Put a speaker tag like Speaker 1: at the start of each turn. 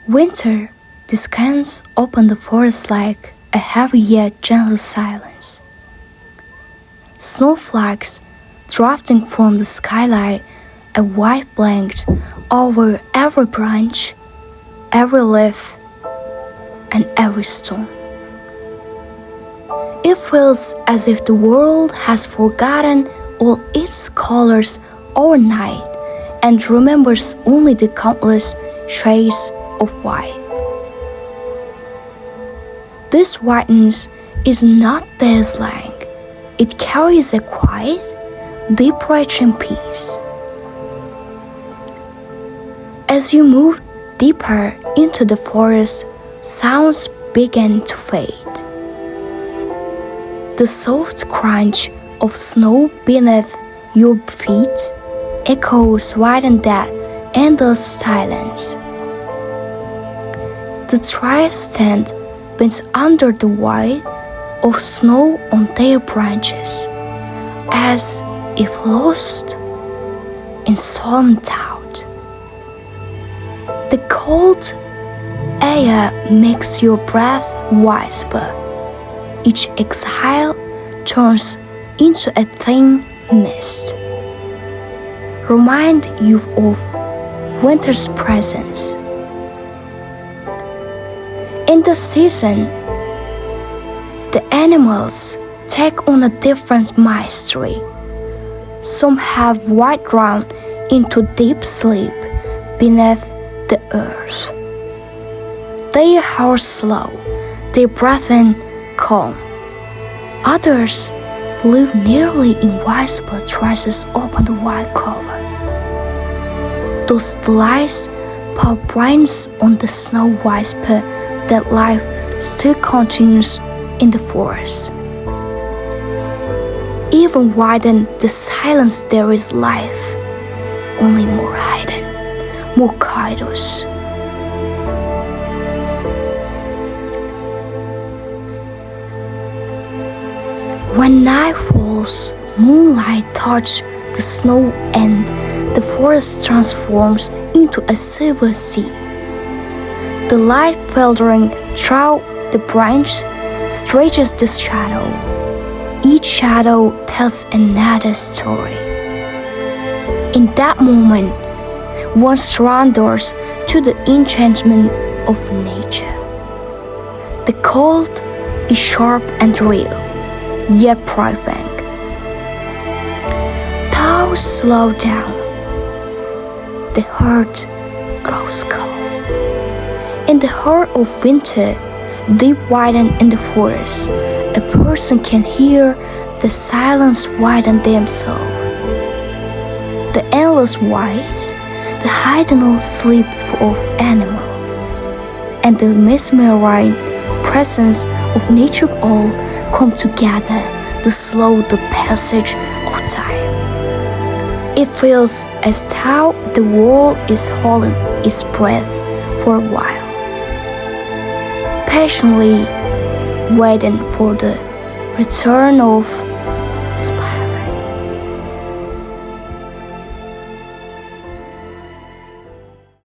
Speaker 1: Winter descants upon the forest like a heavy yet gentle silence. Snowflakes drifting from the skylight, a white blanket over every branch, every leaf, and every stone. It feels as if the world has forgotten all its colors overnight and remembers only the countless shades of white. This whiteness is not dazzling. It carries a quiet, deep-reaching peace. As you move deeper into the forest, sounds begin to fade. The soft crunch of snow beneath your feet echoes wider than that endless silence. The trees stand bent under the weight of snow on their branches, as if lost in solemn thought. The cold air makes your breath whisper. Each exhale turns into a thin mist. Remind you of winter's presence. In the season, the animals take on a different mystery. Some have withdrawn into deep sleep beneath the earth. Their hearts slow, their breathing calm. Others live nearly invisible traces upon the white cover. Those delights pour brains on the snow whisper that life still continues in the forest. Even within the silence there is life, only more hidden, more kairos. When night falls, moonlight touches the snow and the forest transforms into a silver sea. The light filtering through the branch stretches the shadow. Each shadow tells another story. In that moment, one surrenders to the enchantment of nature. The cold is sharp and real, yet private. Thoughts slow down. The heart grows calm. In the heart of winter, deep widen in the forest, a person can hear the silence widen themselves. The endless white, the hidden sleep of animal, and the mesmerizing presence of nature all come together to slow the passage of time. It feels as though the world is holding its breath for a while, patiently waiting for the return of